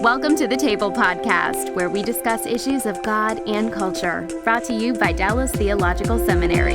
Welcome to the Table Podcast, where we discuss issues of God and culture, brought to you by Dallas Theological Seminary.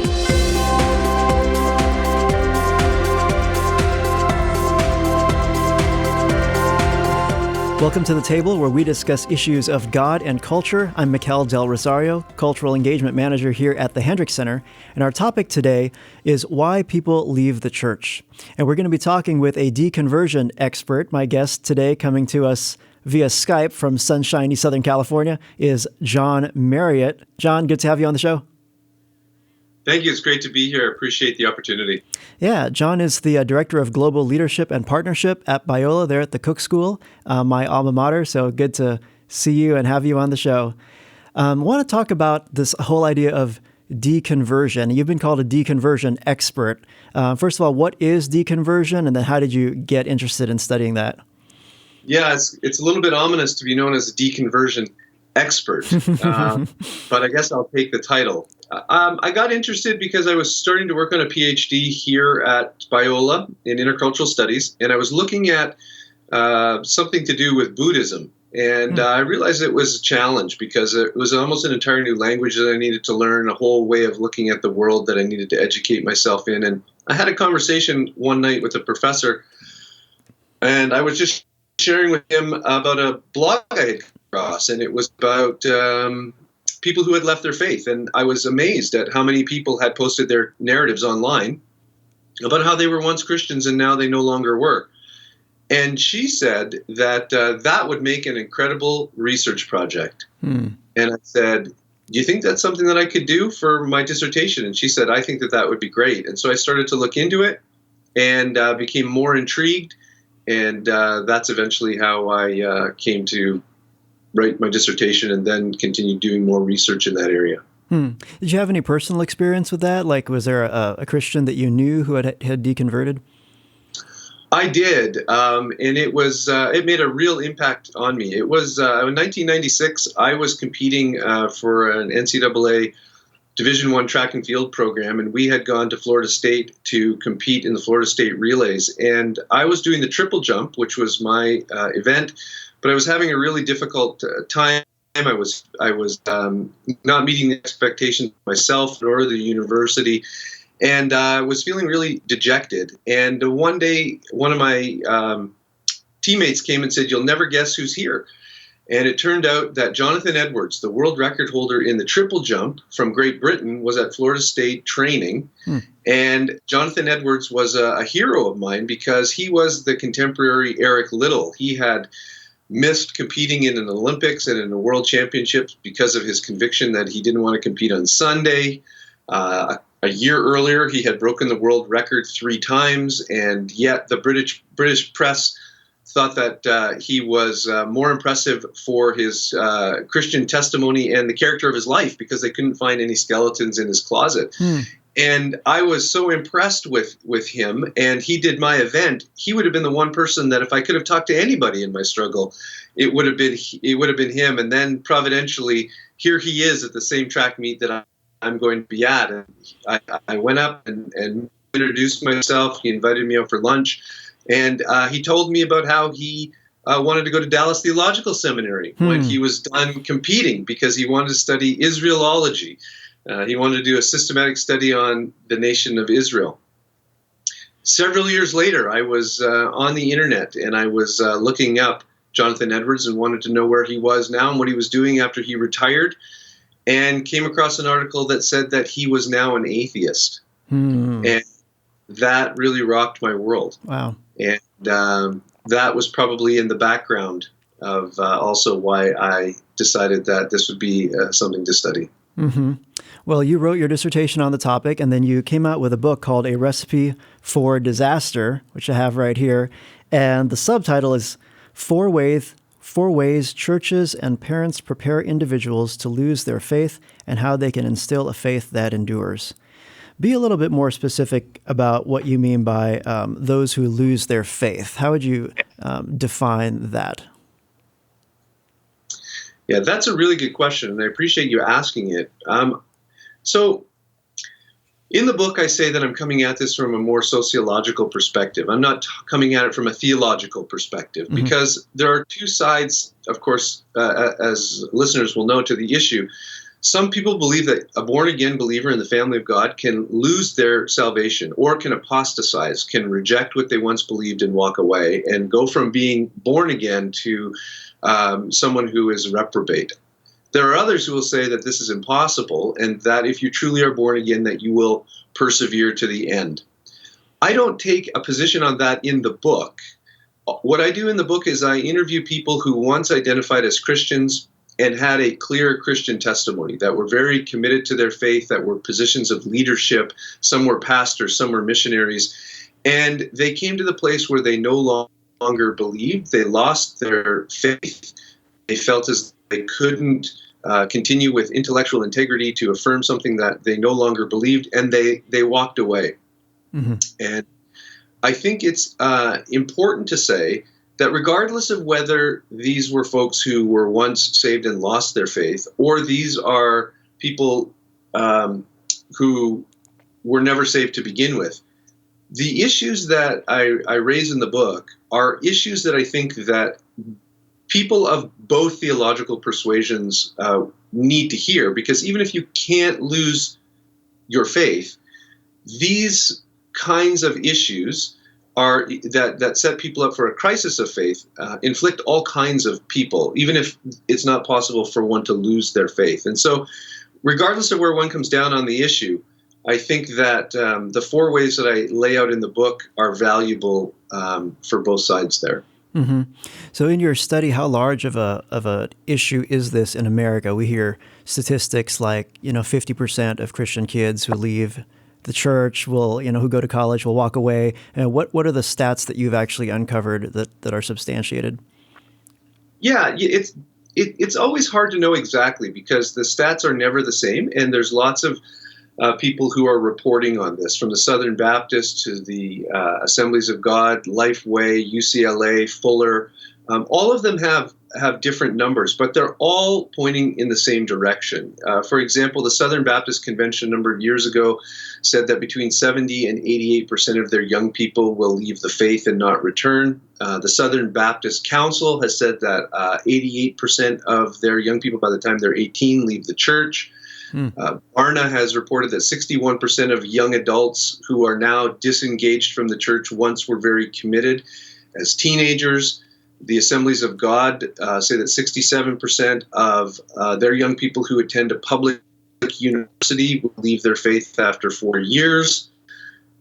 Welcome to the Table, where we discuss issues of God and culture. I'm Mikel Del Rosario, Cultural Engagement Manager here at the Hendrick Center, and our topic today is why people leave the church. And we're going to be talking with a deconversion expert. My guest today, coming to us via Skype from sunshiny Southern California, is John Marriott. John, good to have you on the show. Thank you. It's great to be here. I appreciate the opportunity. Yeah, John is the Director of Global Leadership and Partnership at Biola there at the Cook School, my alma mater. So good to see you and have you on the show. I want to talk about this whole idea of deconversion. You've been called a deconversion expert. First of all, what is deconversion? And then how did you get interested in studying that? Yeah, it's a little bit ominous to be known as a deconversion expert, but I guess I'll take the title. I got interested because I was starting to work on a PhD here at Biola in intercultural studies, and I was looking at something to do with Buddhism. And I realized it was a challenge because it was almost an entire new language that I needed to learn, a whole way of looking at the world that I needed to educate myself in. And I had a conversation one night with a professor, and I was just sharing with him about a blog I had come across, and it was about people who had left their faith. And I was amazed at how many people had posted their narratives online about how they were once Christians and now they no longer were. And she said that that would make an incredible research project. And I said, do you think that's something that I could do for my dissertation? And she said, I think that that would be great. And so I started to look into it and became more intrigued. And that's eventually how I came to write my dissertation and then continued doing more research in that area. Did you have any personal experience with that? Like, was there a Christian that you knew who had deconverted? I did, and it made a real impact on me. It was in 1996. I was competing for an NCAA Division I track and field program, and we had gone to Florida State to compete in the Florida State relays. And I was doing the triple jump, which was my event, but I was having a really difficult time. I was not meeting the expectations of myself or the university, and I was feeling really dejected. And one day, one of my teammates came and said, "You'll never guess who's here." And it turned out that Jonathan Edwards, the world record holder in the triple jump from Great Britain, was at Florida State training. And Jonathan Edwards was a hero of mine because he was the contemporary Eric Liddell. He had missed competing in an Olympics and in a World Championships because of his conviction that he didn't want to compete on Sunday. A year earlier, he had broken the world record 3 times, and yet the British press thought that he was more impressive for his Christian testimony and the character of his life because they couldn't find any skeletons in his closet. And I was so impressed with him, and he did my event. He would have been the one person that if I could have talked to anybody in my struggle, it would have been him. And then providentially, here he is at the same track meet that I'm going to be at. And I went up and introduced myself. He invited me out for lunch. And he told me about how he wanted to go to Dallas Theological Seminary when he was done competing because he wanted to study Israelology. He wanted to do a systematic study on the nation of Israel. Several years later, I was on the internet and I was looking up Jonathan Edwards and wanted to know where he was now and what he was doing after he retired, and came across an article that said that he was now an atheist. And that really rocked my world. Wow. And that was probably in the background of also why I decided that this would be something to study. Well, you wrote your dissertation on the topic, and then you came out with a book called A Recipe for Disaster, which I have right here. And the subtitle is Four Ways Churches and Parents Prepare Individuals to Lose Their Faith and How They Can Instill a Faith That Endures. Be a little bit more specific about what you mean by those who lose their faith. How would you define that? Yeah, that's a really good question, and I appreciate you asking it. So In the book, I say that I'm coming at this from a more sociological perspective. I'm not coming at it from a theological perspective, because there are two sides, of course, as listeners will know, to the issue. Some people believe that a born-again believer in the family of God can lose their salvation, or can apostatize, can reject what they once believed and walk away, and go from being born again to someone who is reprobate. There are others who will say that this is impossible, and that if you truly are born again, that you will persevere to the end. I don't take a position on that in the book. What I do in the book is I interview people who once identified as Christians and had a clear Christian testimony, that were very committed to their faith, that were positions of leadership. Some were pastors, some were missionaries, and they came to the place where they no longer believed. They lost their faith. They felt as they couldn't continue with intellectual integrity to affirm something that they no longer believed, and they walked away. And I think it's important to say that regardless of whether these were folks who were once saved and lost their faith, or these are people who were never saved to begin with, the issues that I raise in the book are issues that I think that people of both theological persuasions need to hear, because even if you can't lose your faith, these kinds of issues are that set people up for a crisis of faith, inflict all kinds of people, even if it's not possible for one to lose their faith. And so, regardless of where one comes down on the issue, I think that the four ways that I lay out in the book are valuable for both sides there. So in your study, how large of a issue is this in America? We hear statistics like, 50% of Christian kids who leave the church will, who go to college will walk away. And what are the stats that you've actually uncovered that are substantiated? Yeah, it's always hard to know exactly, because the stats are never the same, and there's lots of people who are reporting on this, from the Southern Baptist to the Assemblies of God, Lifeway, UCLA, Fuller. All of them have different numbers, but they're all pointing in the same direction. For example, the Southern Baptist Convention a number of years ago said that between 70 and 88% of their young people will leave the faith and not return. The Southern Baptist Council has said that 88% of their young people, by the time they're 18, leave the church. Barna has reported that 61% of young adults who are now disengaged from the church once were very committed as teenagers. The Assemblies of God say that 67% of their young people who attend a public university will leave their faith after 4 years.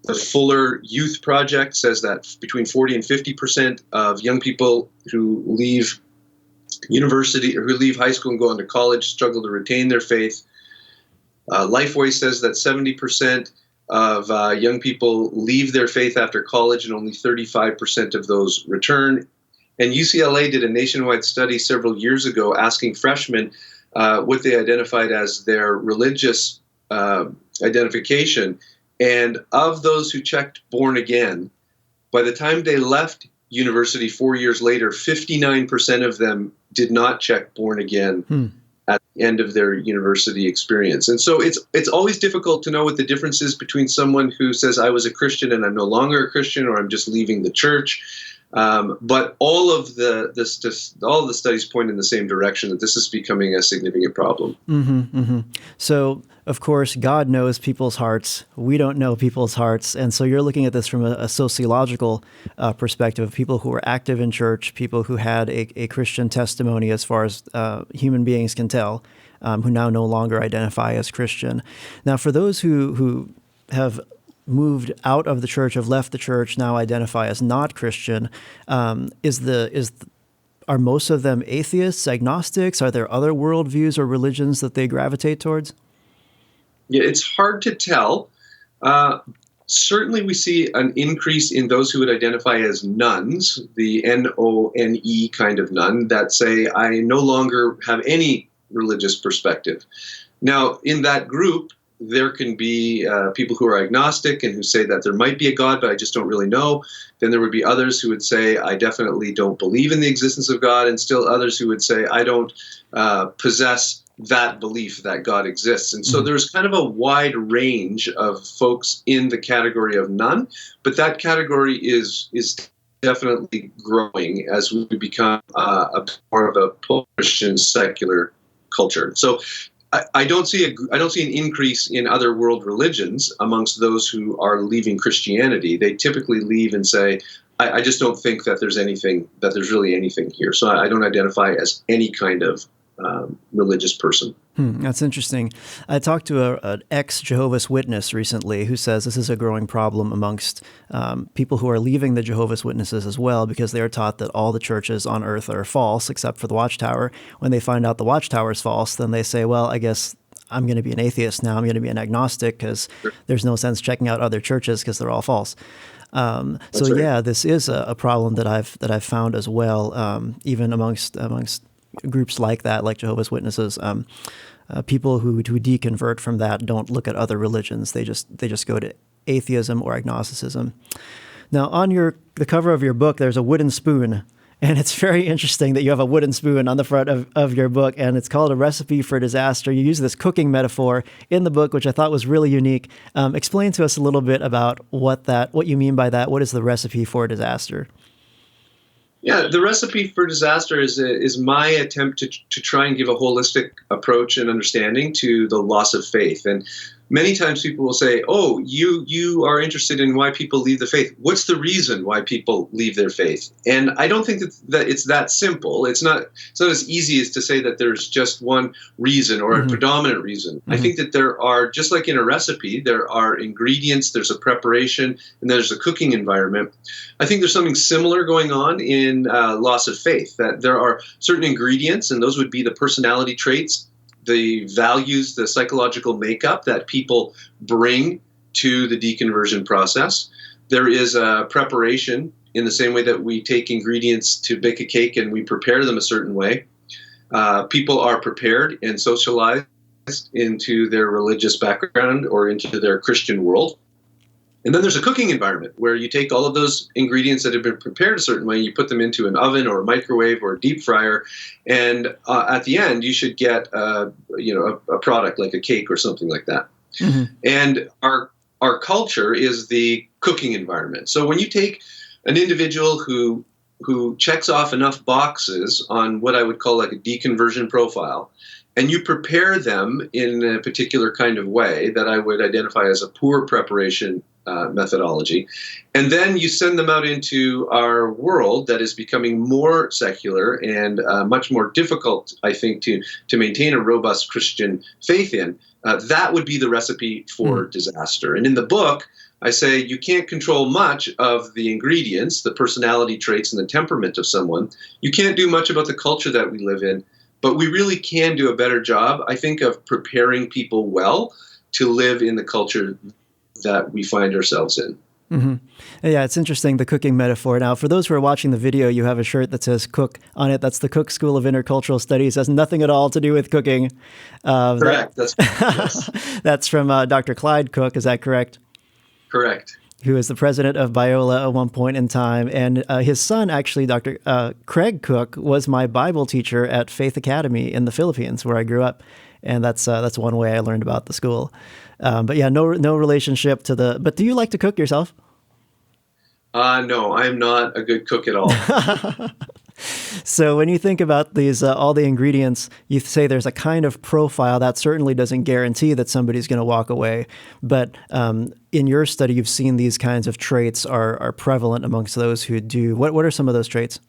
The Fuller Youth Project says that between 40 and 50% of young people who leave university or who leave high school and go on to college struggle to retain their faith. Lifeway says that 70% of young people leave their faith after college, and only 35% of those return. And UCLA did a nationwide study several years ago asking freshmen what they identified as their religious identification. And of those who checked born again, by the time they left university 4 years later, 59% of them did not check born again at the end of their university experience. And so it's always difficult to know what the difference is between someone who says, I was a Christian and I'm no longer a Christian, or I'm just leaving the church. But all of the studies point in the same direction, that this is becoming a significant problem. So, of course, God knows people's hearts. We don't know people's hearts. And so you're looking at this from a sociological perspective of people who were active in church, people who had a Christian testimony as far as human beings can tell, who now no longer identify as Christian. Now, for those who have moved out of the church, have left the church, now identify as not Christian, are most of them atheists, agnostics? Are there other worldviews or religions that they gravitate towards? Yeah, it's hard to tell. Certainly we see an increase in those who would identify as nuns, the N-O-N-E kind of nun, that say, I no longer have any religious perspective. Now, in that group, there can be people who are agnostic and who say that there might be a God, but I just don't really know. Then there would be others who would say, I definitely don't believe in the existence of God, and still others who would say, I don't possess that belief that God exists. And so there's kind of a wide range of folks in the category of none, but that category is definitely growing as we become a part of a post-Christian secular culture. So I don't see an increase in other world religions amongst those who are leaving Christianity. They typically leave and say, I just don't think that there's really anything here. So I don't identify as any kind of religious person. That's interesting. I talked to an ex-Jehovah's Witness recently who says this is a growing problem amongst people who are leaving the Jehovah's Witnesses as well, because they are taught that all the churches on earth are false except for the Watchtower. When they find out the Watchtower is false, then they say, well, I guess I'm going to be an atheist now. I'm going to be an agnostic because there's no sense checking out other churches because they're all false. So right. Yeah, this is a problem that I've found as well, even amongst groups like that, like Jehovah's Witnesses. People who deconvert from that don't look at other religions. They just go to atheism or agnosticism. Now, on the cover of your book, there's a wooden spoon, and it's very interesting that you have a wooden spoon on the front of your book, and it's called A Recipe for Disaster. You use this cooking metaphor in the book, which I thought was really unique. Explain to us a little bit about what you mean by that. What is the recipe for disaster? Yeah, the recipe for disaster is my attempt to try and give a holistic approach and understanding to the loss of faith. And many times people will say, oh, you are interested in why people leave the faith. What's the reason why people leave their faith? And I don't think that it's that simple. It's not as easy as to say that there's just one reason or a predominant reason. I think that there are, just like in a recipe, there are ingredients, there's a preparation, and there's a cooking environment. I think there's something similar going on in loss of faith, that there are certain ingredients, and those would be the personality traits, the values, the psychological makeup that people bring to the deconversion process. There is a preparation in the same way that we take ingredients to bake a cake and we prepare them a certain way. People are prepared and socialized into their religious background or into their Christian world. And then there's a cooking environment where you take all of those ingredients that have been prepared a certain way, you put them into an oven or a microwave or a deep fryer, and at the end you should get a product like a cake or something like that. And our culture is the cooking environment. So when you take an individual who checks off enough boxes on what I would call like a deconversion profile, and you prepare them in a particular kind of way that I would identify as a poor preparation methodology, and then you send them out into our world that is becoming more secular and much more difficult, I think, to maintain a robust Christian faith in, that would be the recipe for disaster. And in the book, I say you can't control much of the ingredients, the personality traits, and the temperament of someone. You can't do much about the culture that we live in, but we really can do a better job, I think, of preparing people well to live in the culture that we find ourselves in. Yeah, it's interesting, the cooking metaphor. Now, for those who are watching the video, you have a shirt that says Cook on it. That's the Cook School of Intercultural Studies. It has nothing at all to do with cooking. Correct. Yes. That's from Dr. Clyde Cook. Is that correct? Correct. Who was the president of Biola at one point in time. And his son, actually, Dr. Craig Cook, was my Bible teacher at Faith Academy in the Philippines, where I grew up. And that's one way I learned about the school. But yeah, no relationship to the. But do you like to cook yourself? No, I'm not a good cook at all. So when you think about these, all the ingredients, you say there's a kind of profile that certainly doesn't guarantee that somebody's going to walk away. But in your study, you've seen these kinds of traits are prevalent amongst those who do. What are some of those traits?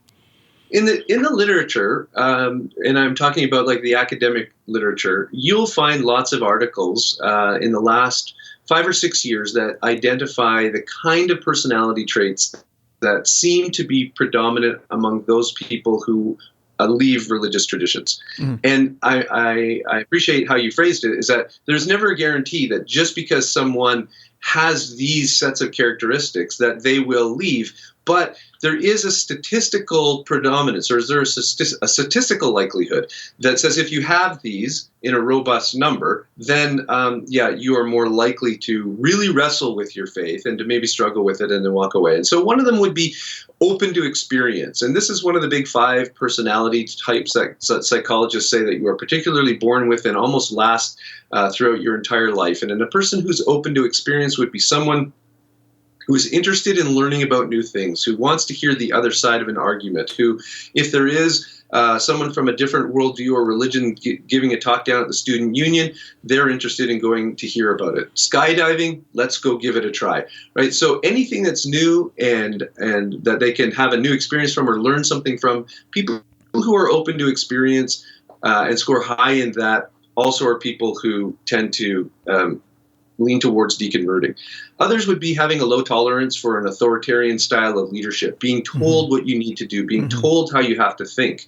In the literature, and I'm talking about like the academic literature, you'll find lots of articles in the last 5 or 6 years that identify the kind of personality traits that seem to be predominant among those people who leave religious traditions. And I appreciate how you phrased it, is that there's never a guarantee that just because someone has these sets of characteristics that they will leave. But there is a statistical predominance, or is there a statistical likelihood that says if you have these in a robust number, then you are more likely to really wrestle with your faith and to maybe struggle with it and then walk away. And so one of them would be open to experience. And this is one of the big 5 personality types that psychologists say that you are particularly born with and almost last throughout your entire life. And a person who's open to experience would be someone who is interested in learning about new things, who wants to hear the other side of an argument, who, if there is someone from a different worldview or religion giving a talk down at the student union, they're interested in going to hear about it. Skydiving, let's go give it a try, right? So anything that's new and that they can have a new experience from or learn something from, people who are open to experience and score high in that also are people who tend to lean towards deconverting. Others would be having a low tolerance for an authoritarian style of leadership, being told what you need to do, being told how you have to think,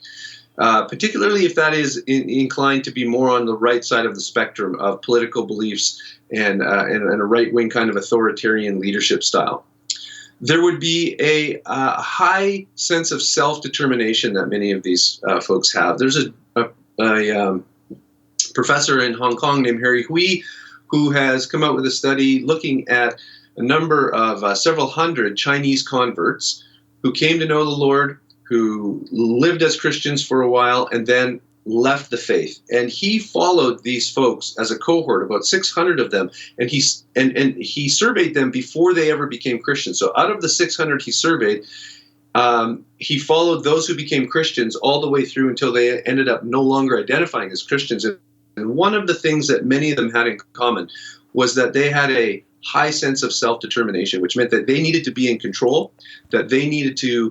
particularly if that is inclined to be more on the right side of the spectrum of political beliefs and a right-wing kind of authoritarian leadership style. There would be a high sense of self-determination that many of these folks have. There's a professor in Hong Kong named Harry Hui, who has come out with a study looking at a number of several hundred Chinese converts who came to know the Lord, who lived as Christians for a while, and then left the faith. And he followed these folks as a cohort, about 600 of them, and he surveyed them before they ever became Christians. So out of the 600 he surveyed, he followed those who became Christians all the way through until they ended up no longer identifying as Christians. And one of the things that many of them had in common was that they had a high sense of self-determination, which meant that they needed to be in control, that they needed to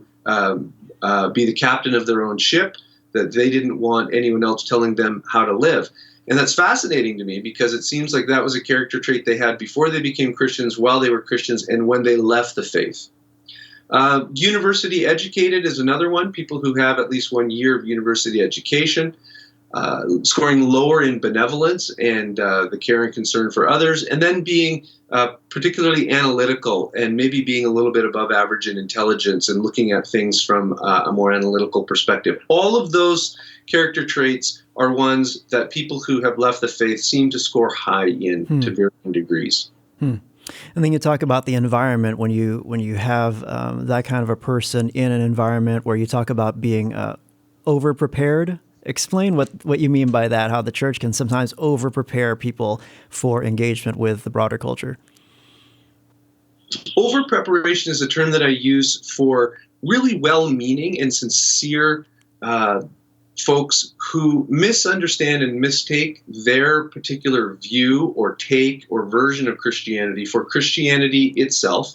be the captain of their own ship, that they didn't want anyone else telling them how to live. And that's fascinating to me because it seems like that was a character trait they had before they became Christians, while they were Christians, and when they left the faith. University educated is another one, people who have at least 1 year of university education. Scoring lower in benevolence and the care and concern for others, and then being particularly analytical and maybe being a little bit above average in intelligence and looking at things from a more analytical perspective. All of those character traits are ones that people who have left the faith seem to score high in to varying degrees. And then you talk about the environment when you have that kind of a person in an environment where you talk about being overprepared. Explain what you mean by that, how the church can sometimes over-prepare people for engagement with the broader culture. Over-preparation is a term that I use for really well-meaning and sincere folks who misunderstand and mistake their particular view or take or version of Christianity for Christianity itself.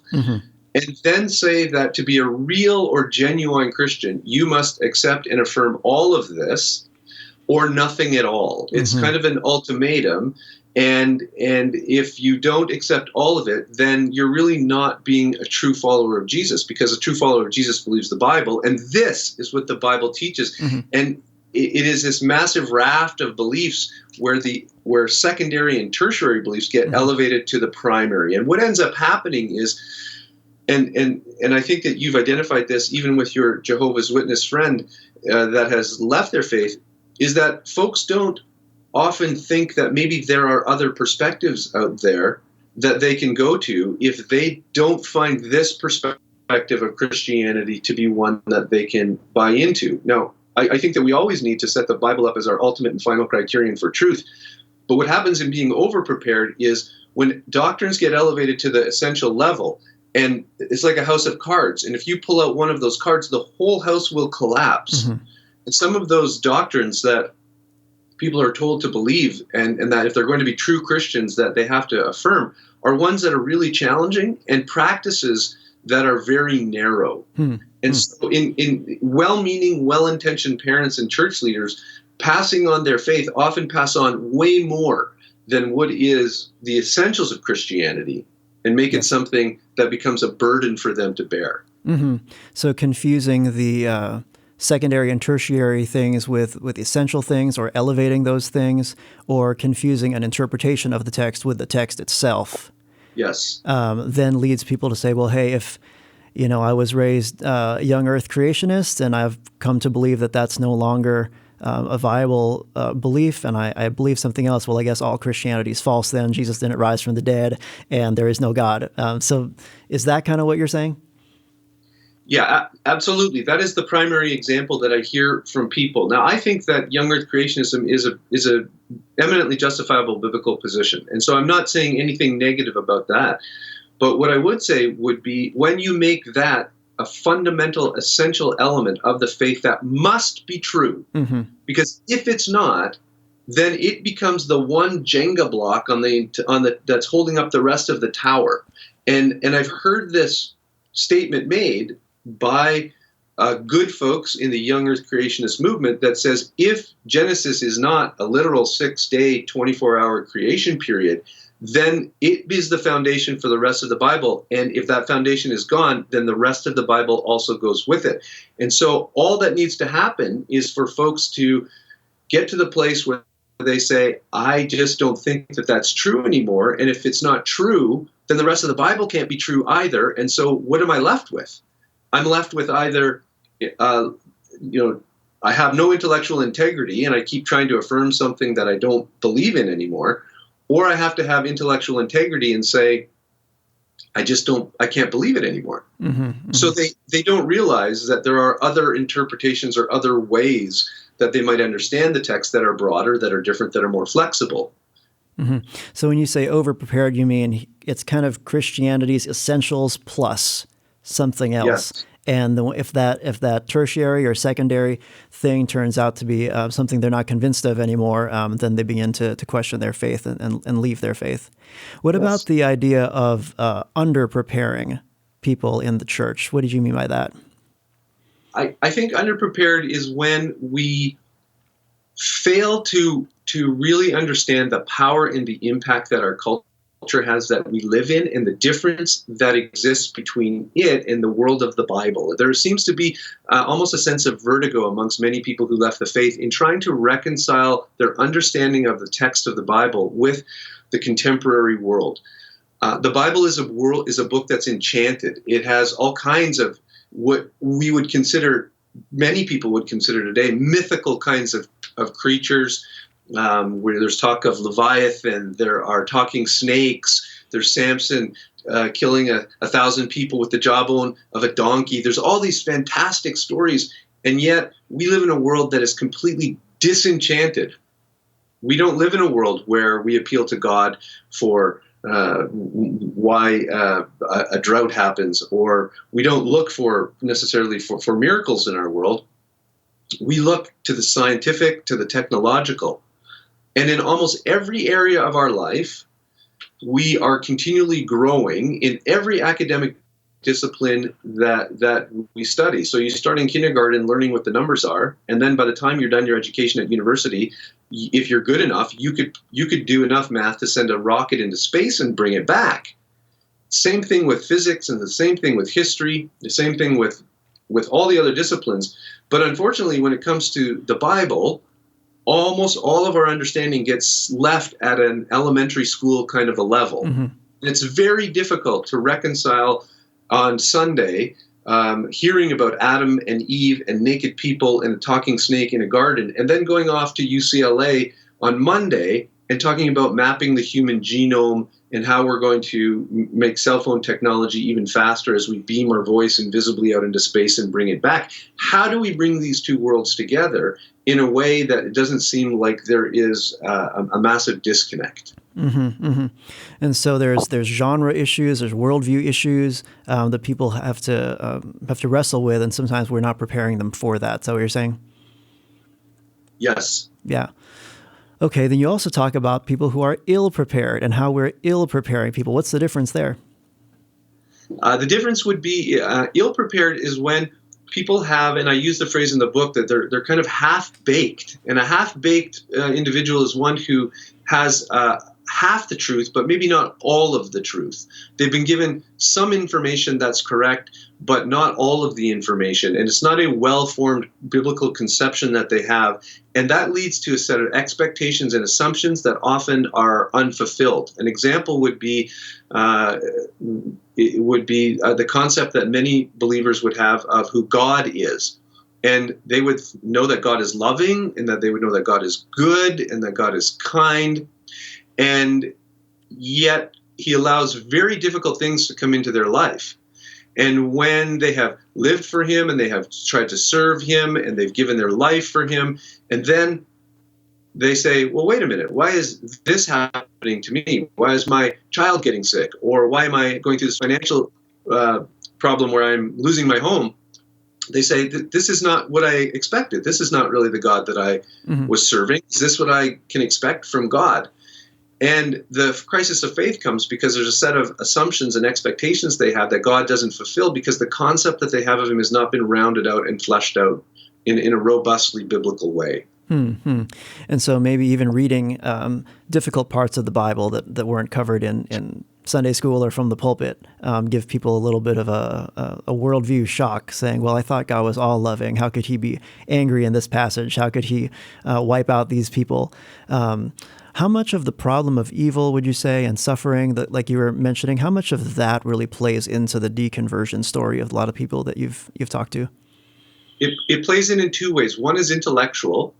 And then say that to be a real or genuine Christian, you must accept and affirm all of this or nothing at all. It's kind of an ultimatum. And if you don't accept all of it, then you're really not being a true follower of Jesus, because a true follower of Jesus believes the Bible. And this is what the Bible teaches. And it is this massive raft of beliefs where secondary and tertiary beliefs get elevated to the primary. And what ends up happening is, and I think that you've identified this even with your Jehovah's Witness friend that has left their faith, is that folks don't often think that maybe there are other perspectives out there that they can go to if they don't find this perspective of Christianity to be one that they can buy into. Now, I think that we always need to set the Bible up as our ultimate and final criterion for truth. But what happens in being overprepared is when doctrines get elevated to the essential level, and it's like a house of cards. And if you pull out one of those cards, the whole house will collapse. And some of those doctrines that people are told to believe and that if they're going to be true Christians that they have to affirm are ones that are really challenging and practices that are very narrow. And so in well-meaning, well-intentioned parents and church leaders passing on their faith often pass on way more than what is the essentials of Christianity and make it something that becomes a burden for them to bear. So confusing the secondary and tertiary things with essential things, or elevating those things, or confusing an interpretation of the text with the text itself. Yes. Then leads people to say, well, hey, if I was raised young earth creationist and I've come to believe that that's no longer a viable belief, and I believe something else, well, I guess all Christianity is false then. Jesus didn't rise from the dead, and there is no God. So is that kind of what you're saying? Yeah, absolutely. That is the primary example that I hear from people. Now, I think that young Earth creationism is a eminently justifiable biblical position, and so I'm not saying anything negative about that. But what I would say would be, when you make that a fundamental, essential element of the faith that must be true, because if it's not, then it becomes the one Jenga block on the that's holding up the rest of the tower. And I've heard this statement made by good folks in the young Earth creationist movement that says, if Genesis is not a literal 6-day, 24-hour creation period, then it is the foundation for the rest of the Bible. And if that foundation is gone, then the rest of the Bible also goes with it. And so all that needs to happen is for folks to get to the place where they say, I just don't think that that's true anymore. And if it's not true, then the rest of the Bible can't be true either. And so what am I left with? I'm left with either, I have no intellectual integrity and I keep trying to affirm something that I don't believe in anymore, or I have to have intellectual integrity and say, I can't believe it anymore. So they don't realize that there are other interpretations or other ways that they might understand the text that are broader, that are different, that are more flexible. So when you say overprepared, you mean it's kind of Christianity's essentials plus something else. Yes. And if that tertiary or secondary thing turns out to be something they're not convinced of anymore, then they begin to question their faith and leave their faith. What about the idea of underpreparing people in the church? What did you mean by that? I think underprepared is when we fail to really understand the power and the impact that our culture has, that we live in, and the difference that exists between it and the world of the Bible. There seems to be almost a sense of vertigo amongst many people who left the faith in trying to reconcile their understanding of the text of the Bible with the contemporary world. The Bible is a book that's enchanted. It has all kinds of what we would consider, many people would consider today, mythical kinds of creatures, where there's talk of Leviathan, there are talking snakes, there's Samson killing 1,000 people with the jawbone of a donkey. There's all these fantastic stories, and yet we live in a world that is completely disenchanted. We don't live in a world where we appeal to God for why a drought happens, or we don't look necessarily for miracles in our world. We look to the scientific, to the technological. And in almost every area of our life, we are continually growing in every academic discipline that we study. So you start in kindergarten learning what the numbers are, and then by the time you're done your education at university, if you're good enough, you could do enough math to send a rocket into space and bring it back. Same thing with physics, and the same thing with history, the same thing with all the other disciplines. But unfortunately, when it comes to the Bible, almost all of our understanding gets left at an elementary school kind of a level. And it's very difficult to reconcile on Sunday, hearing about Adam and Eve and naked people and a talking snake in a garden, and then going off to UCLA on Monday and talking about mapping the human genome and how we're going to make cell phone technology even faster as we beam our voice invisibly out into space and bring it back. How do we bring these two worlds together in a way that it doesn't seem like there is a massive disconnect? And so there's genre issues, there's worldview issues that people have to wrestle with, and sometimes we're not preparing them for that. Is that what you're saying? Yes. Yeah. Okay, then you also talk about people who are ill-prepared and how we're ill-preparing people. What's the difference there? The difference would be ill-prepared is when people have, and I use the phrase in the book, that they're kind of half-baked. And a half-baked individual is one who has half the truth, but maybe not all of the truth. They've been given some information that's correct, but not all of the information. And it's not a well-formed biblical conception that they have. And that leads to a set of expectations and assumptions that often are unfulfilled. An example would be the concept that many believers would have of who God is. And they would know that God is loving, and that they would know that God is good, and that God is kind. And yet he allows very difficult things to come into their life. And when they have lived for him and they have tried to serve him and they've given their life for him, and then they say, well, wait a minute, why is this happening to me? Why is my child getting sick? Or why am I going through this financial problem where I'm losing my home? They say, this is not what I expected. This is not really the God that I was serving. Is this what I can expect from God? And the crisis of faith comes because there's a set of assumptions and expectations they have that God doesn't fulfill because the concept that they have of him has not been rounded out and fleshed out in a robustly biblical way. And so maybe even reading difficult parts of the Bible that weren't covered in Sunday school or from the pulpit give people a little bit of a worldview shock, saying, well, I thought God was all loving. How could he be angry in this passage? How could he wipe out these people? How much of the problem of evil, would you say, and suffering, that, like you were mentioning, how much of that really plays into the deconversion story of a lot of people that you've talked to? It plays in two ways. One is intellectual,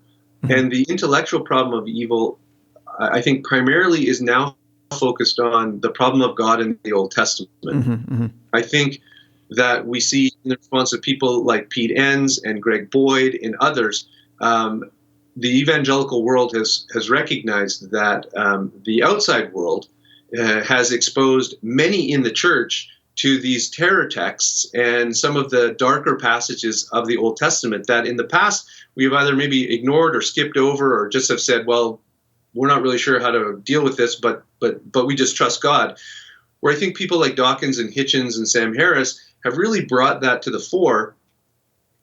and the intellectual problem of evil, I think, primarily is now focused on the problem of God in the Old Testament. I think that we see in the response of people like Pete Enns and Greg Boyd and others, the evangelical world has recognized that the outside world has exposed many in the church to these terror texts and some of the darker passages of the Old Testament that in the past we have either maybe ignored or skipped over or just have said, well, we're not really sure how to deal with this, but we just trust God. Where I think people like Dawkins and Hitchens and Sam Harris have really brought that to the fore.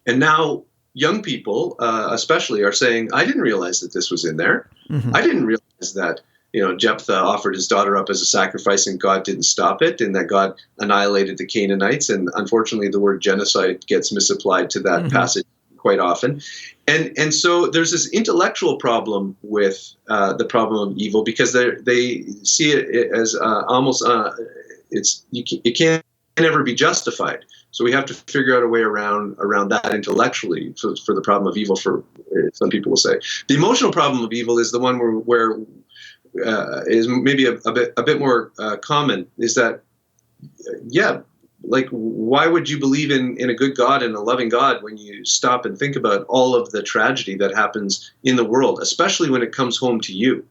And now young people especially are saying, I didn't realize that this was in there. I didn't realize that Jephthah offered his daughter up as a sacrifice and God didn't stop it, and that God annihilated the Canaanites. And unfortunately, the word genocide gets misapplied to that passage quite often. And so there's this intellectual problem with the problem of evil because they see it as almost it can't ever be justified. So we have to figure out a way around that intellectually for the problem of evil. For some people will say the emotional problem of evil is the one where is maybe a bit more common. Is that like why would you believe in a good God and a loving God when you stop and think about all of the tragedy that happens in the world, especially when it comes home to you,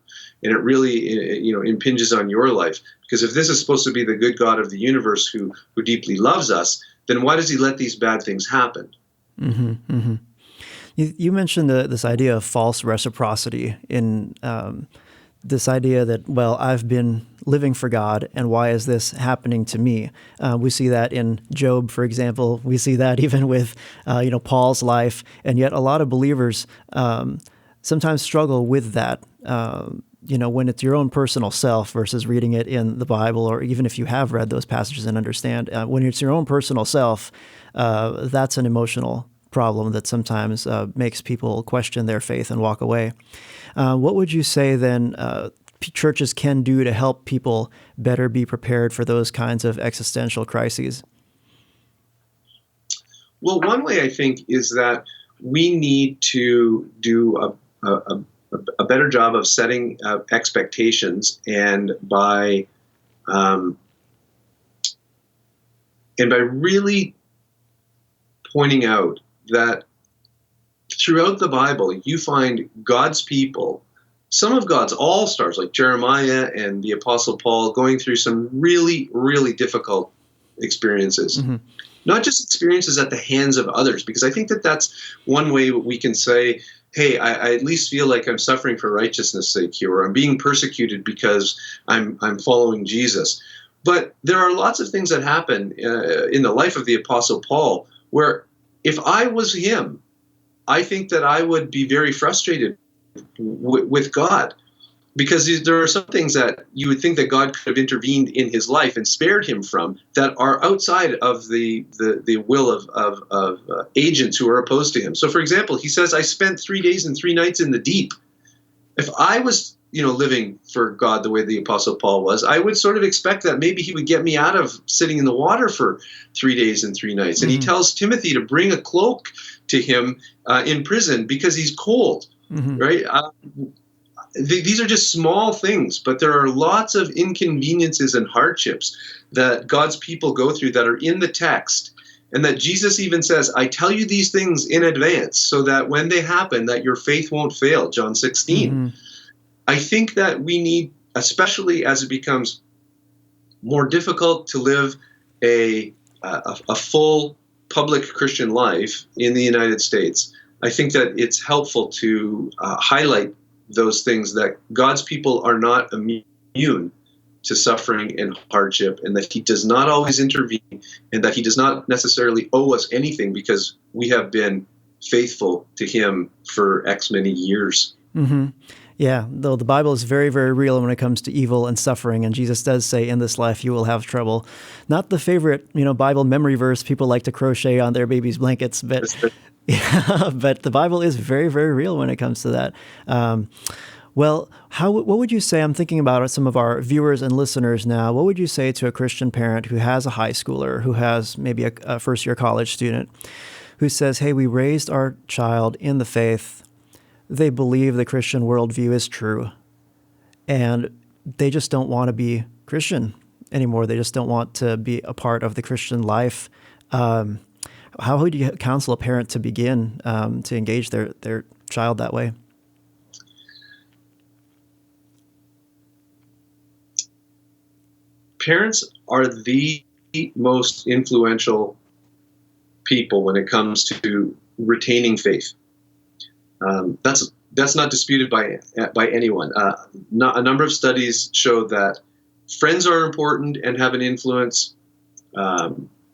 and it really impinges on your life? Because if this is supposed to be the good God of the universe who deeply loves us, then why does he let these bad things happen? You mentioned this idea of false reciprocity in this idea that, well, I've been living for God, and why is this happening to me? We see that in Job, for example. We see that even with, Paul's life, and yet a lot of believers sometimes struggle with that. When it's your own personal self versus reading it in the Bible, or even if you have read those passages and understand, when it's your own personal self, that's an emotional problem that sometimes makes people question their faith and walk away. What would you say then churches can do to help people better be prepared for those kinds of existential crises? Well, one way I think is that we need to do a better job of setting expectations, and by really pointing out that throughout the Bible, you find God's people, some of God's all-stars like Jeremiah and the Apostle Paul, going through some really, really difficult experiences. Not just experiences at the hands of others, because I think that that's one way we can say, hey, I at least feel like I'm suffering for righteousness' sake here, or I'm being persecuted because I'm following Jesus. But there are lots of things that happen in the life of the Apostle Paul where if I was him, I think that I would be very frustrated with God, because there are some things that you would think that God could have intervened in his life and spared him from that are outside of the will of agents who are opposed to him. So, for example, he says, I spent 3 days and 3 nights in the deep. If I was living for God the way the Apostle Paul was, I would sort of expect that maybe he would get me out of sitting in the water for 3 days and 3 nights. And he tells Timothy to bring a cloak to him in prison because he's cold, right? these are just small things, but there are lots of inconveniences and hardships that God's people go through that are in the text, and that Jesus even says, I tell you these things in advance so that when they happen, that your faith won't fail, John 16. Mm-hmm. I think that we need, especially as it becomes more difficult to live a full public Christian life in the United States, I think that it's helpful to highlight those things, that God's people are not immune to suffering and hardship, and that he does not always intervene, and that he does not necessarily owe us anything because we have been faithful to him for X many years. Mm-hmm. Yeah, though the Bible is very, very real when it comes to evil and suffering, and Jesus does say, in this life you will have trouble. Not the favorite, Bible memory verse people like to crochet on their babies' blankets, but yeah, but the Bible is very, very real when it comes to that. Well, what would you say, I'm thinking about some of our viewers and listeners now, what would you say to a Christian parent who has a high schooler, who has maybe a first-year college student, who says, hey, we raised our child in the faith, they believe the Christian worldview is true, and they just don't want to be Christian anymore. They just don't want to be a part of the Christian life. How would you counsel a parent to begin to engage their child that way? Parents are the most influential people when it comes to retaining faith. That's not disputed by anyone. A number of studies show that friends are important and have an influence.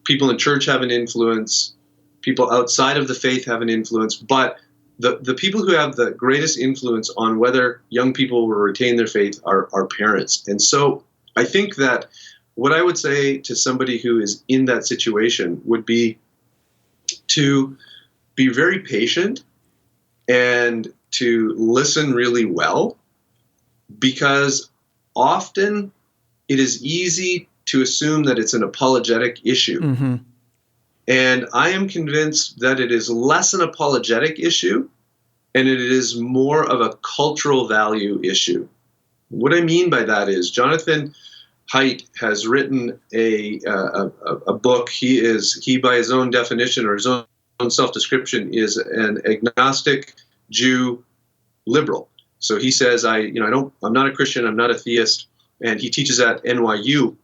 People in church have an influence. People outside of the faith have an influence. But the people who have the greatest influence on whether young people will retain their faith are parents. And so I think that what I would say to somebody who is in that situation would be to be very patient and to listen really well, because often it is easy to assume that it's an apologetic issue. Mm-hmm. And I am convinced that it is less an apologetic issue and it is more of a cultural value issue. What I mean by that is Jonathan Haidt has written a book. He by his own definition or his own self-description is an agnostic Jew liberal. So he says, I'm not a Christian, I'm not a theist, and he teaches at NYU.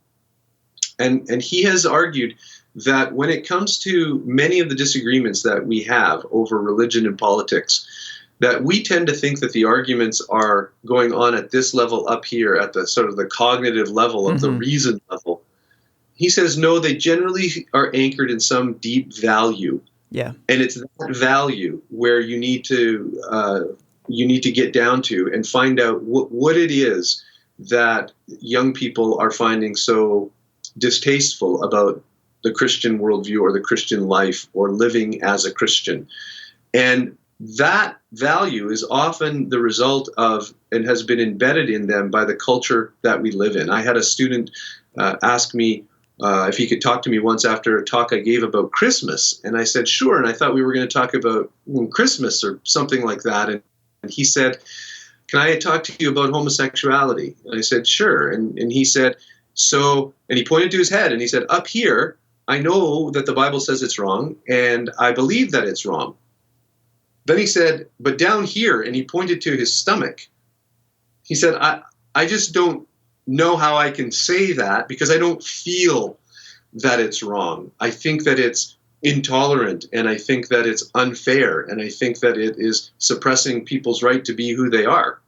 And he has argued that when it comes to many of the disagreements that we have over religion and politics, that we tend to think that the arguments are going on at this level up here, at the sort of the cognitive level of the reason level. He says, no, they generally are anchored in some deep value. Yeah. And it's that value where you need to get down to and find out what it is that young people are finding so distasteful about the Christian worldview or the Christian life or living as a Christian. And that value is often the result of and has been embedded in them by the culture that we live in. I had a student ask me if he could talk to me once after a talk I gave about Christmas. And I said, sure. And I thought we were going to talk about Christmas or something like that. And he said, can I talk to you about homosexuality? And I said, sure. And he said, and he pointed to his head and he said, up here, I know that the Bible says it's wrong and I believe that it's wrong. Then he said, but down here, and he pointed to his stomach, he said, I just don't know how I can say that because I don't feel that it's wrong. I think that it's intolerant, and I think that it's unfair, and I think that it is suppressing people's right to be who they are.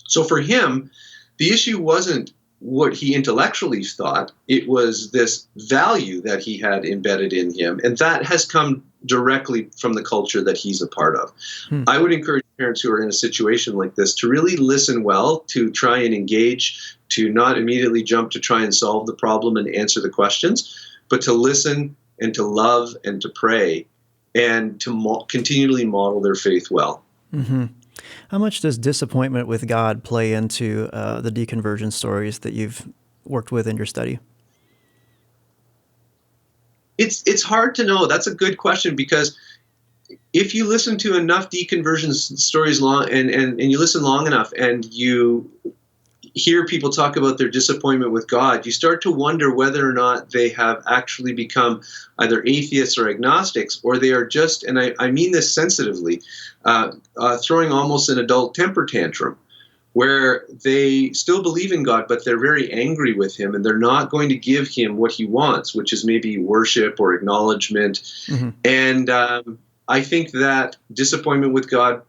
So for him, the issue wasn't what he intellectually thought, it was this value that he had embedded in him, and that has come directly from the culture that he's a part of. I would encourage parents who are in a situation like this to really listen well, to try and engage, to not immediately jump to try and solve the problem and answer the questions, but to listen and to love and to pray and to continually model their faith well. Mm-hmm. How much does disappointment with God play into the deconversion stories that you've worked with in your study? It's hard to know. That's a good question because if you listen to enough deconversion stories long and you listen long enough and you hear people talk about their disappointment with God, you start to wonder whether or not they have actually become either atheists or agnostics, or they are just, and I mean this sensitively, throwing almost an adult temper tantrum, where they still believe in God, but they're very angry with him, and they're not going to give him what he wants, which is maybe worship or acknowledgement. Mm-hmm. And I think that disappointment with God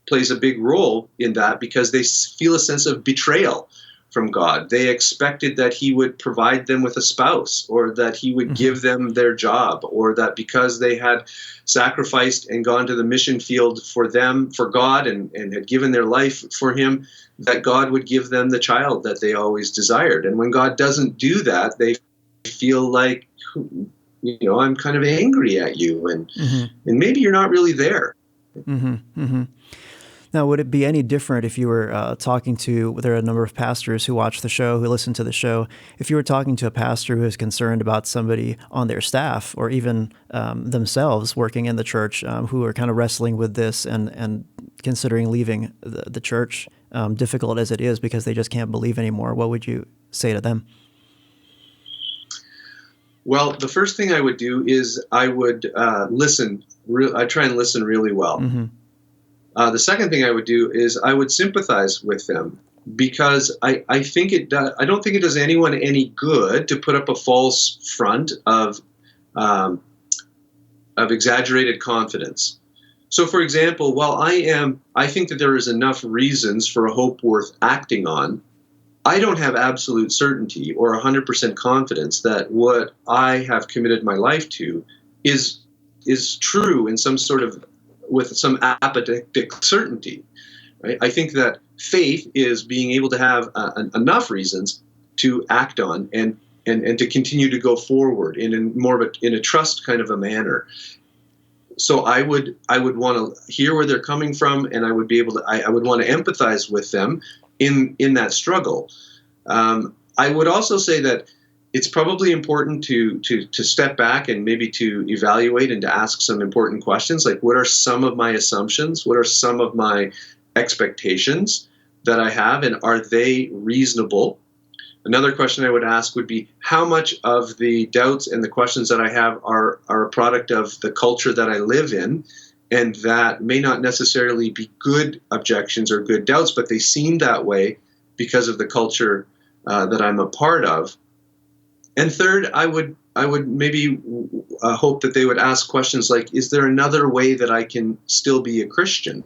plays a big role in that, because they feel a sense of betrayal from God. They expected that he would provide them with a spouse, or that he would give them their job, or that because they had sacrificed and gone to the mission field for them, for God, and had given their life for him, that God would give them the child that they always desired. And when God doesn't do that, they feel like, I'm kind of angry at you, and maybe you're not really there. Mm-hmm. Mm-hmm. Now, would it be any different if you were talking to, there are a number of pastors who watch the show, who listen to the show, if you were talking to a pastor who is concerned about somebody on their staff, or even themselves working in the church, who are kind of wrestling with this and considering leaving the church, difficult as it is because they just can't believe anymore, what would you say to them? Well, the first thing I would do is I would listen. I try and listen really well. Mm-hmm. The second thing I would do is I would sympathize with them, because I don't think it does anyone any good to put up a false front of exaggerated confidence. So, for example, while I think that there is enough reasons for a hope worth acting on, I don't have absolute certainty or 100% confidence that what I have committed my life to is true in some sort of, with some apodictic certainty. Right? I think that faith is being able to have enough reasons to act on and to continue to go forward in a trust kind of a manner. So I would want to hear where they're coming from, and I would be able to. I would want to empathize with them in that struggle. I would also say that it's probably important to step back and maybe to evaluate and to ask some important questions, like, what are some of my assumptions? What are some of my expectations that I have, and are they reasonable? Another question I would ask would be, how much of the doubts and the questions that I have are a product of the culture that I live in, and that may not necessarily be good objections or good doubts, but they seem that way because of the culture that I'm a part of. And third, I would maybe hope that they would ask questions like, is there another way that I can still be a Christian?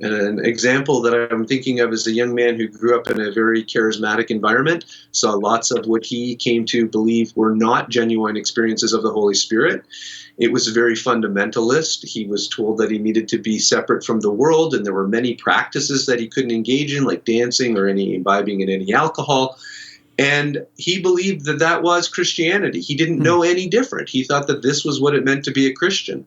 And an example that I'm thinking of is a young man who grew up in a very charismatic environment, saw lots of what he came to believe were not genuine experiences of the Holy Spirit. It was very fundamentalist. He was told that he needed to be separate from the world, and there were many practices that he couldn't engage in, like dancing or any imbibing in any alcohol. And he believed that that was Christianity. He didn't know any different. He thought that this was what it meant to be a Christian,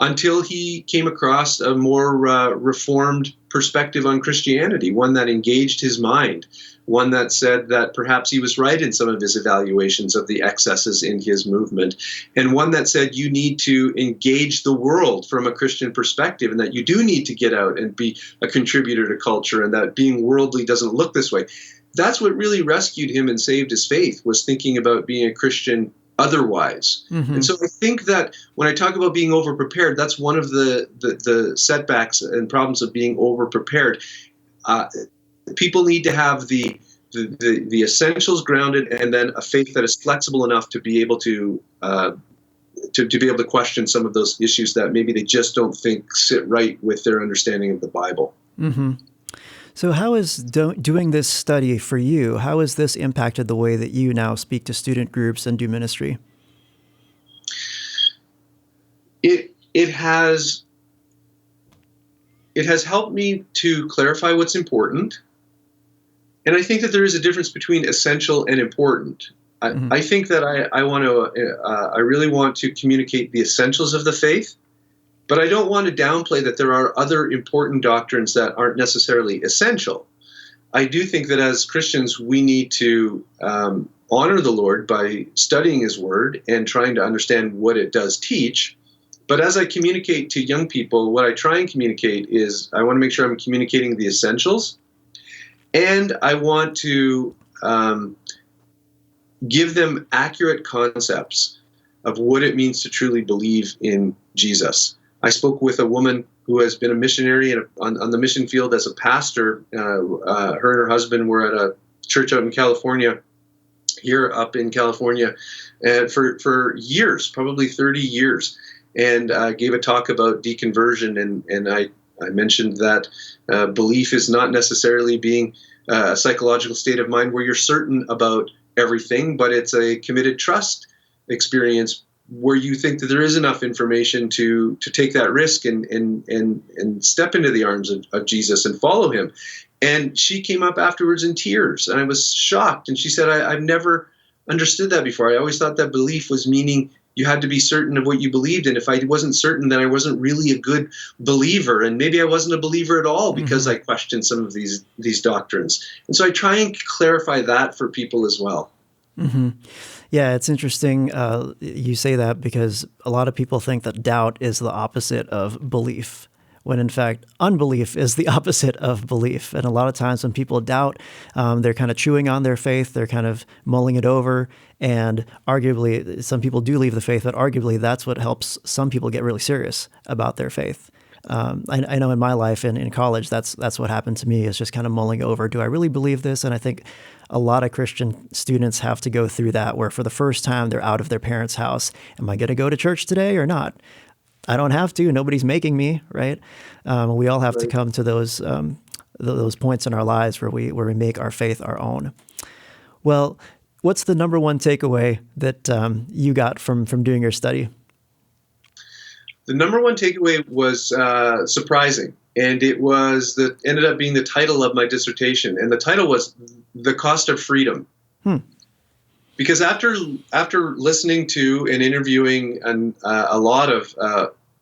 until he came across a more reformed perspective on Christianity, one that engaged his mind, one that said that perhaps he was right in some of his evaluations of the excesses in his movement, and one that said you need to engage the world from a Christian perspective, and that you do need to get out and be a contributor to culture, and that being worldly doesn't look this way. That's what really rescued him and saved his faith, was thinking about being a Christian otherwise. Mm-hmm. And so I think that when I talk about being overprepared, that's one of the setbacks and problems of being overprepared. People need to have the essentials grounded, and then a faith that is flexible enough to be able to be able to question some of those issues that maybe they just don't think sit right with their understanding of the Bible. Mm-hmm. So how is doing this study for you, how has this impacted the way that you now speak to student groups and do ministry? It has helped me to clarify what's important. And I think that there is a difference between essential and important. I think that I really want to communicate the essentials of the faith, but I don't want to downplay that there are other important doctrines that aren't necessarily essential. I do think that as Christians, we need to honor the Lord by studying His Word and trying to understand what it does teach. But as I communicate to young people, what I try and communicate is I want to make sure I'm communicating the essentials, and I want to give them accurate concepts of what it means to truly believe in Jesus. I spoke with a woman who has been a missionary on the mission field as a pastor. Her and her husband were at a church out in California, here up in California, for years, probably 30 years, and gave a talk about deconversion. And I mentioned that belief is not necessarily being a psychological state of mind where you're certain about everything, but it's a committed trust experience where you think that there is enough information to take that risk and step into the arms of Jesus and follow him. And she came up afterwards in tears, and I was shocked. And she said, I've never understood that before. I always thought that belief was meaning you had to be certain of what you believed. And if I wasn't certain, then I wasn't really a good believer. And maybe I wasn't a believer at all because I questioned some of these doctrines. And so I try and clarify that for people as well. Mm-hmm. Yeah, it's interesting you say that, because a lot of people think that doubt is the opposite of belief, when in fact unbelief is the opposite of belief. And a lot of times when people doubt, they're kind of chewing on their faith, they're kind of mulling it over, and arguably some people do leave the faith, but arguably that's what helps some people get really serious about their faith. I know in my life in college, that's what happened to me, is just kind of mulling over, do I really believe this? And I think a lot of Christian students have to go through that, where for the first time they're out of their parents' house. Am I going to go to church today or not? I don't have to. Nobody's making me, right? We all have to come to those points in our lives where we make our faith our own. Well, what's the number one takeaway that you got from doing your study? The number one takeaway was surprising, and it ended up being the title of my dissertation, and the title was "The Cost of Freedom." Because after listening to and interviewing a lot of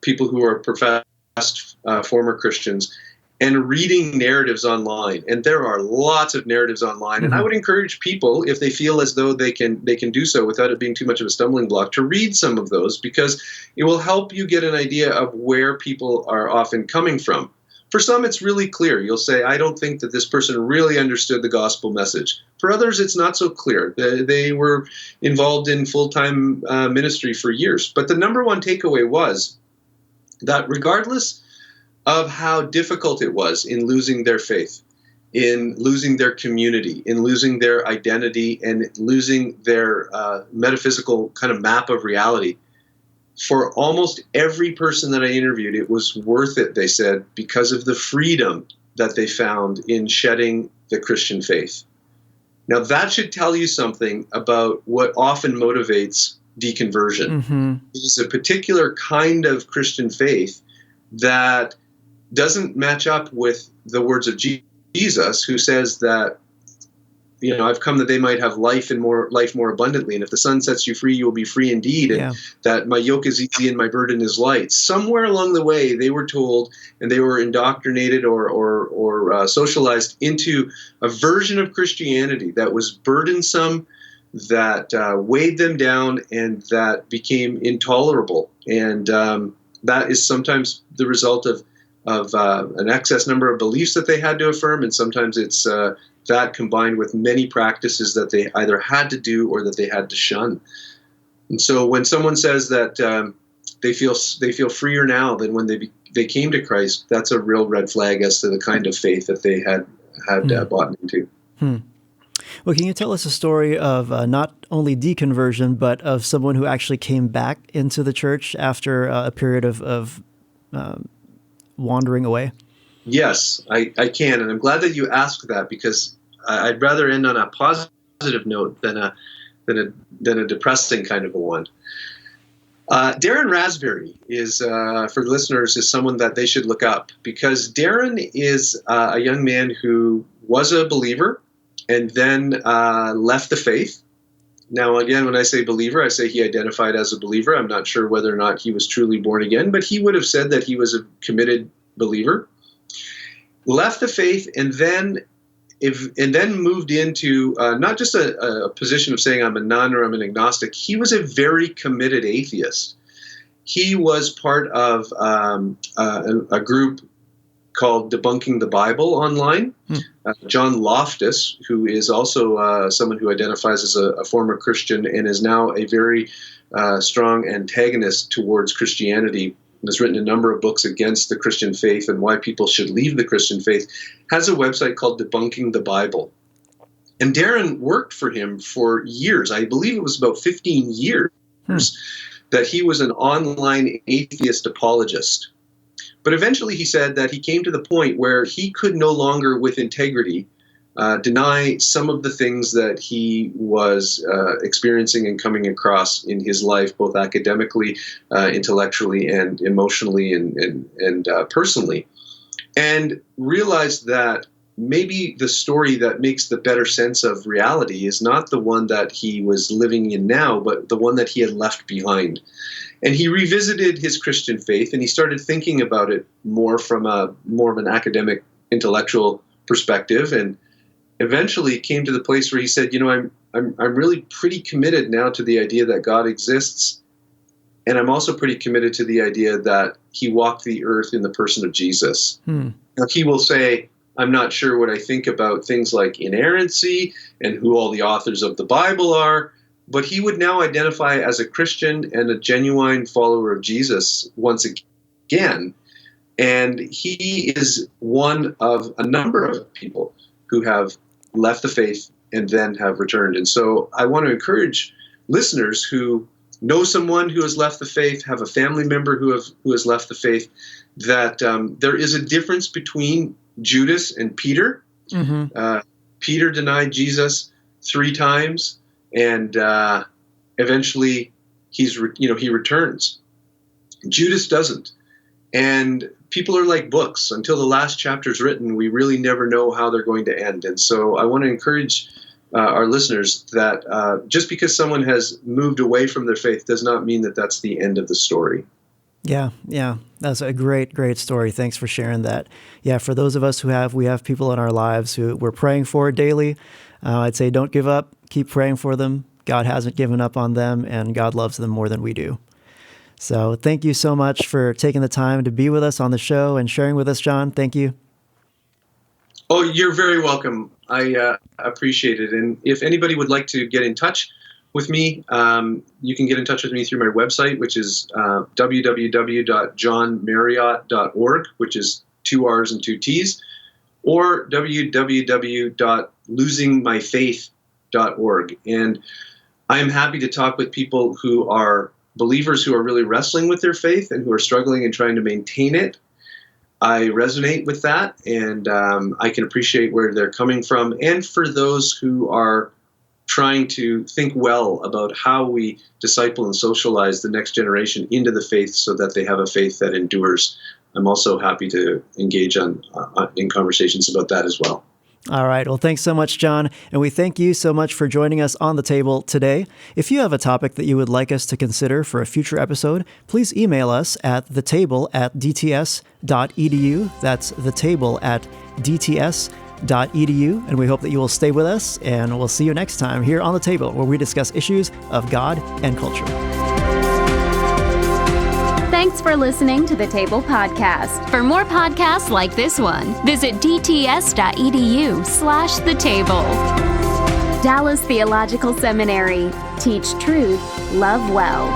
people who are professed former Christians, and reading narratives online, and there are lots of narratives online, and I would encourage people, if they feel as though they can do so without it being too much of a stumbling block, to read some of those, because it will help you get an idea of where people are often coming from. For some, it's really clear. You'll say, I don't think that this person really understood the gospel message. For others, it's not so clear. They were involved in full-time ministry for years. But the number one takeaway was that regardless of how difficult it was in losing their faith, in losing their community, in losing their identity, and losing their metaphysical kind of map of reality, for almost every person that I interviewed, it was worth it, they said, because of the freedom that they found in shedding the Christian faith. Now, that should tell you something about what often motivates deconversion. It is a particular kind of Christian faith that doesn't match up with the words of Jesus, who says that, I've come that they might have life more abundantly. And if the Son sets you free, you will be free indeed. And that my yoke is easy and my burden is light. Somewhere along the way, they were told, and they were indoctrinated or socialized into a version of Christianity that was burdensome, that weighed them down, and that became intolerable. And that is sometimes the result of an excess number of beliefs that they had to affirm, and sometimes it's that combined with many practices that they either had to do or that they had to shun. And so when someone says that they feel freer now than when they came to Christ, that's a real red flag as to the kind of faith that they had bought into. Well, can you tell us a story of not only deconversion, but of someone who actually came back into the church after a period of wandering away? Yes, I can, and I'm glad that you asked that, because I'd rather end on a positive note than a depressing kind of a one. Darren Raspberry is, for the listeners, is someone that they should look up, because Darren is a young man who was a believer and then left the faith. Now, again, when I say believer, I say he identified as a believer. I'm not sure whether or not he was truly born again, but he would have said that he was a committed believer. Left the faith, and then moved into not just a position of saying I'm a nun or I'm an agnostic. He was a very committed atheist. he was part of a group called Debunking the Bible online. John Loftus, who is also someone who identifies as a former Christian and is now a very strong antagonist towards Christianity, and has written a number of books against the Christian faith and why people should leave the Christian faith, has a website called Debunking the Bible. And Darren worked for him for years. I believe it was about 15 years that he was an online atheist apologist. But eventually he said that he came to the point where he could no longer, with integrity, deny some of the things that he was experiencing and coming across in his life, both academically, intellectually, and emotionally and personally, and realized that maybe the story that makes the better sense of reality is not the one that he was living in now, but the one that he had left behind. And he revisited his Christian faith, and he started thinking about it more from more of an academic, intellectual perspective, and eventually came to the place where he said, I'm really pretty committed now to the idea that God exists, and I'm also pretty committed to the idea that he walked the earth in the person of Jesus. Now, he will say, I'm not sure what I think about things like inerrancy and who all the authors of the Bible are, but he would now identify as a Christian and a genuine follower of Jesus once again. And he is one of a number of people who have left the faith and then have returned. And so I want to encourage listeners who know someone who has left the faith, have a family member who has left the faith, that there is a difference between Judas and Peter. Peter denied Jesus 3 times, and eventually he returns. Judas doesn't. And people are like books. Until the last chapter is written, we really never know how they're going to end. And so I want to encourage our listeners that just because someone has moved away from their faith does not mean that that's the end of the story. Yeah. That's a great story. Thanks for sharing that. Yeah, for those of us who we have people in our lives who we're praying for daily, I'd say don't give up. Keep praying for them. God hasn't given up on them, and God loves them more than we do. So thank you so much for taking the time to be with us on the show and sharing with us, John. Thank you. Oh, you're very welcome. I appreciate it. And if anybody would like to get in touch with me, you can get in touch with me through my website, which is www.johnmarriott.org, which is 2 R's and 2 T's, or www.losingmyfaith.org. And I am happy to talk with people who are believers who are really wrestling with their faith and who are struggling and trying to maintain it. I resonate with that, and I can appreciate where they're coming from. And for those who are trying to think well about how we disciple and socialize the next generation into the faith so that they have a faith that endures, I'm also happy to engage in conversations about that as well. All right. Well, thanks so much, John. And we thank you so much for joining us on the table today. If you have a topic that you would like us to consider for a future episode, please email us at thetable@dts.edu. That's thetable@dts.edu. And we hope that you will stay with us, and we'll see you next time here on The Table, where we discuss issues of God and culture. Thanks for listening to the Table Podcast. For more podcasts like this one, visit dts.edu/the table. Dallas Theological Seminary. Teach truth, love well.